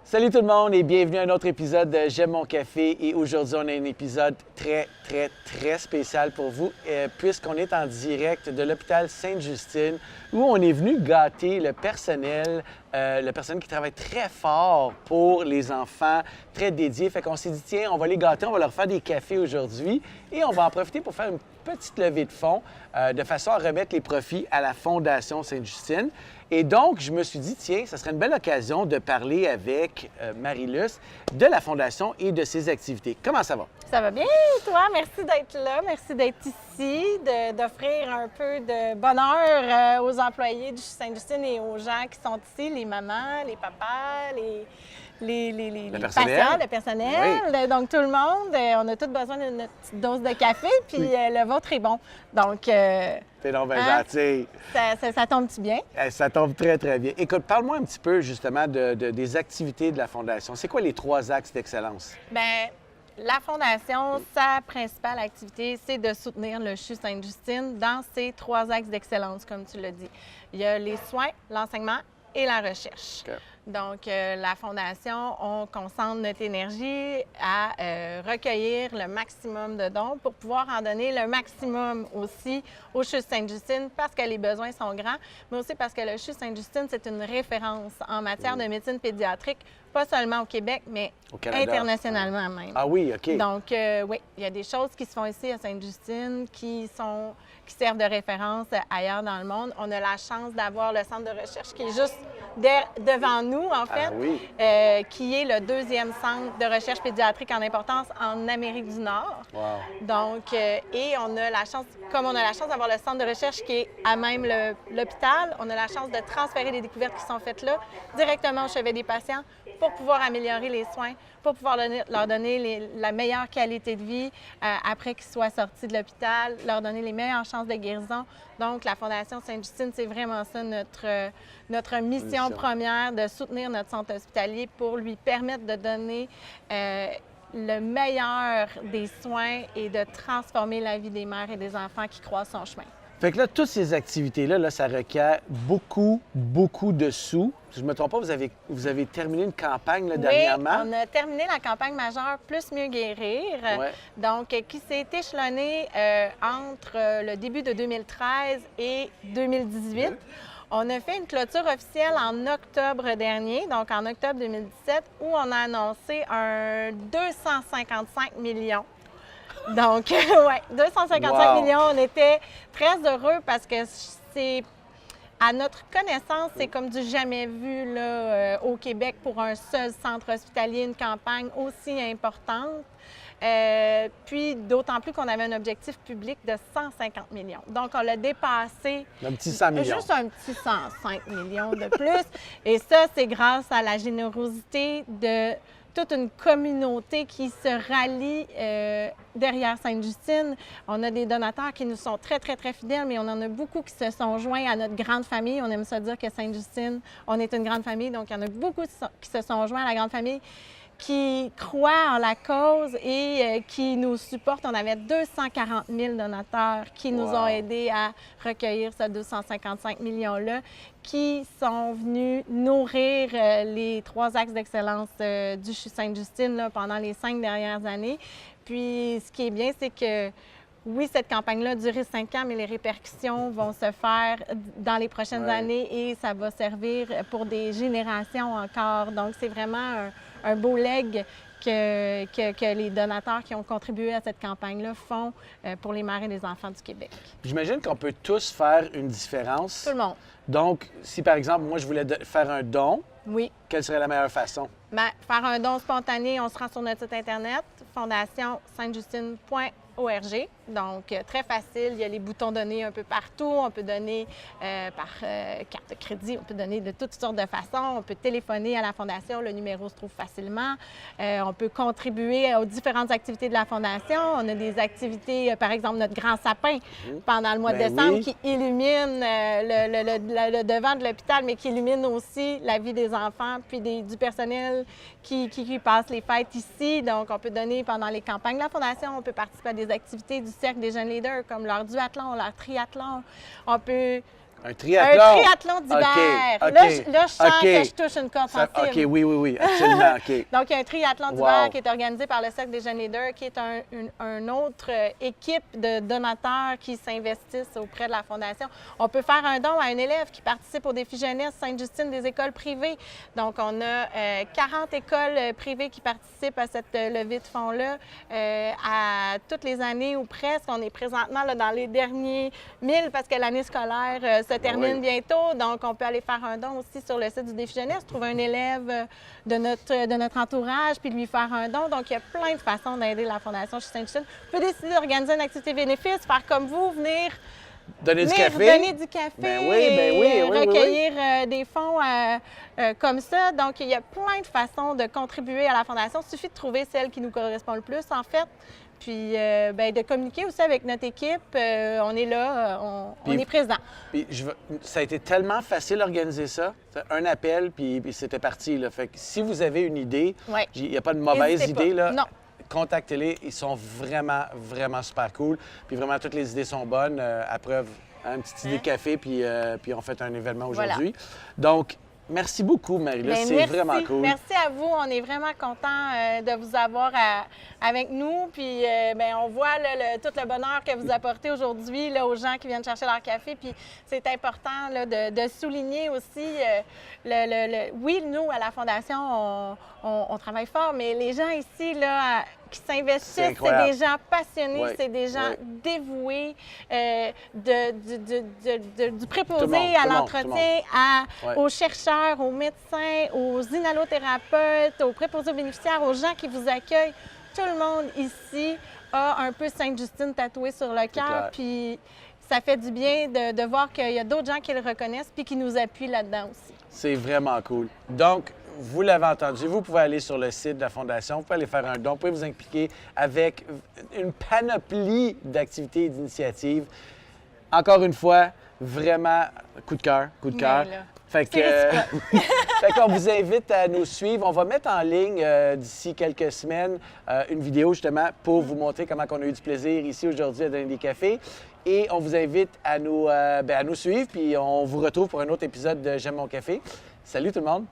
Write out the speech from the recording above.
Salut tout le monde et bienvenue à un autre épisode de J'aime mon café. Et aujourd'hui, on a un épisode très spécial pour vous puisqu'on est en direct de l'hôpital Sainte-Justine où on est venu gâter le personnel qui travaille très fort pour les enfants, très dédié. Fait qu'on s'est dit, tiens, on va les gâter, on va leur faire des cafés aujourd'hui et on va en profiter pour faire une petite levée de fonds de façon à remettre les profits à la Fondation Sainte-Justine. Et donc, je me suis dit, tiens, ça serait une belle occasion de parler avec Marie-Luce de la Fondation et de ses activités. Comment ça va? Ça va bien, toi? Merci d'être là. Merci d'être ici, d'offrir un peu de bonheur aux employés du Sainte-Justine et aux gens qui sont ici, les mamans, les papas, les patients, le personnel. Oui. Donc, tout le monde, on a tous besoin de notre petite dose de café, puis le vôtre est bon. Donc, T'es donc bien gentil. ça tombe-tu bien? Ça tombe très bien. Écoute, parle-moi un petit peu justement des activités de la Fondation. C'est quoi les 3 axes d'excellence? Bien, la Fondation, sa principale activité, c'est de soutenir le CHU Sainte-Justine dans ses 3 axes d'excellence, comme tu l'as dit. Il y a les soins, l'enseignement et la recherche. Okay. Donc, la Fondation, on concentre notre énergie à recueillir le maximum de dons pour pouvoir en donner le maximum aussi au CHU Sainte-Justine parce que les besoins sont grands, mais aussi parce que le CHU Sainte-Justine, c'est une référence en matière de médecine pédiatrique, pas seulement au Québec, mais internationalement même. Ah oui, OK. Donc, oui, il y a des choses qui se font ici à Sainte-Justine qui servent de référence ailleurs dans le monde. On a la chance d'avoir le centre de recherche qui est juste devant nous, en fait, qui est le 2e centre de recherche pédiatrique en importance en Amérique du Nord. Wow. Donc, et on a la chance, comme on a la chance d'avoir le centre de recherche qui est à même l'hôpital, on a la chance de transférer les découvertes qui sont faites là directement au chevet des patients pour pouvoir améliorer les soins, pour pouvoir leur donner la meilleure qualité de vie après qu'ils soient sortis de l'hôpital, leur donner les meilleures chances de guérison. Donc, la Fondation Sainte-Justine, c'est vraiment ça notre mission première, de soutenir notre centre hospitalier pour lui permettre de donner le meilleur des soins et de transformer la vie des mères et des enfants qui croisent son chemin. Fait que là, toutes ces activités-là, ça requiert beaucoup de sous. Si je ne me trompe pas, vous avez terminé une campagne dernièrement. Oui, on a terminé la campagne majeure Plus mieux guérir, donc qui s'est échelonnée entre le début de 2013 et 2018. On a fait une clôture officielle en octobre dernier, donc en octobre 2017, où on a annoncé un 255 millions. Donc, oui, 255 millions. On était très heureux parce que c'est, à notre connaissance, c'est comme du jamais vu là, au Québec pour un seul centre hospitalier, une campagne aussi importante. Puis, d'autant plus qu'on avait un objectif public de 150 millions. Donc, on l'a dépassé. Un petit 100 millions. Juste un petit 105 millions de plus. Et ça, c'est grâce à la générosité de toute une communauté qui se rallie derrière Sainte-Justine. On a des donateurs qui nous sont très fidèles, mais on en a beaucoup qui se sont joints à notre grande famille. On aime ça dire que Sainte-Justine, on est une grande famille, donc il y en a beaucoup qui se sont joints à la grande famille, qui croient en la cause et qui nous supportent. On avait 240 000 donateurs qui nous ont aidés à recueillir ce 255 millions-là, qui sont venus nourrir les 3 axes d'excellence du CHU Sainte-Justine là, pendant les 5 dernières années. Puis, ce qui est bien, c'est que oui, cette campagne-là a duré 5 ans, mais les répercussions vont se faire dans les prochaines années et ça va servir pour des générations encore. Donc, c'est vraiment un beau leg que les donateurs qui ont contribué à cette campagne-là font pour les mères et les enfants du Québec. J'imagine qu'on peut tous faire une différence. Tout le monde. Donc, si par exemple, moi, je voulais faire un don, quelle serait la meilleure façon? Bien, faire un don spontané, on se rend sur notre site Internet, fondationsaintejustine.org. Donc, très facile. Il y a les boutons donnés un peu partout. On peut donner par carte de crédit. On peut donner de toutes sortes de façons. On peut téléphoner à la Fondation. Le numéro se trouve facilement. On peut contribuer aux différentes activités de la Fondation. On a des activités, par exemple, notre grand sapin pendant le mois de décembre qui illumine le devant de l'hôpital, mais qui illumine aussi la vie des enfants puis du personnel qui passe les fêtes ici. Donc, on peut donner pendant les campagnes de la Fondation. On peut participer à des activités du Cercle des jeunes leaders, comme leur duathlon, leur triathlon. On peut Un Un triathlon? triathlon d'hiver. OK, Là, OK, je sens OK. que je touche une corde sensible. OK, oui, absolument, OK. Donc, il y a un triathlon d'hiver Wow. qui est organisé par le Cercle des jeunes leaders, qui est une autre équipe de donateurs qui s'investissent auprès de la Fondation. On peut faire un don à un élève qui participe au défi jeunesse Sainte-Justine des écoles privées. Donc, on a 40 écoles privées qui participent à cette levée de fonds-là à toutes les années ou presque. On est présentement là, dans les derniers 1000 parce que l'année scolaire se termine bientôt. Donc, on peut aller faire un don aussi sur le site du défi jeunesse, trouver un élève de notre entourage puis lui faire un don. Donc, il y a plein de façons d'aider la Fondation chez Sainte-Justine. Vous pouvez décider d'organiser une activité bénéfice, faire comme vous, venir Donner du venir café? donner du café Ben oui, et oui, recueillir des fonds comme ça. Donc, il y a plein de façons de contribuer à la Fondation. Il suffit de trouver celle qui nous correspond le plus, en fait. Puis, de communiquer aussi avec notre équipe. On est là, on est présent. Puis ça a été tellement facile d'organiser ça. Un appel, puis c'était parti. Là. Fait que si vous avez une idée, Ouais. il n'y a pas de mauvaise N'hésitez pas. idée. Là. Non. Contactez-les. Ils sont vraiment, vraiment super cool. Puis vraiment, toutes les idées sont bonnes. À preuve, une petite idée de café, puis on fait un événement aujourd'hui. Donc, merci beaucoup, Marie-Là. Bien, C'est merci. vraiment cool. Merci à vous. On est vraiment contents de vous avoir avec nous. Puis, on voit là, tout le bonheur que vous apportez aujourd'hui là, aux gens qui viennent chercher leur café. Puis, c'est important là, de souligner aussi, oui, nous, à la Fondation, on travaille fort, mais les gens ici, là, qui s'investissent, c'est des gens passionnés, c'est des gens dévoués, du préposé à l'entretien, aux chercheurs, aux médecins, aux inhalothérapeutes, aux préposés aux bénéficiaires, aux gens qui vous accueillent. Tout le monde ici a un peu Sainte-Justine tatoué sur le cœur, puis ça fait du bien de voir qu'il y a d'autres gens qui le reconnaissent puis qui nous appuient là-dedans aussi. C'est vraiment cool. Donc, vous l'avez entendu, vous pouvez aller sur le site de la Fondation, vous pouvez aller faire un don, vous pouvez vous impliquer avec une panoplie d'activités et d'initiatives. Encore une fois, vraiment, coup de cœur, coup de cœur. Fait qu'on vous invite à nous suivre. On va mettre en ligne d'ici quelques semaines une vidéo justement pour vous montrer comment on a eu du plaisir ici aujourd'hui à donner des cafés. Et on vous invite à nous suivre, puis on vous retrouve pour un autre épisode de J'aime mon café. Salut tout le monde!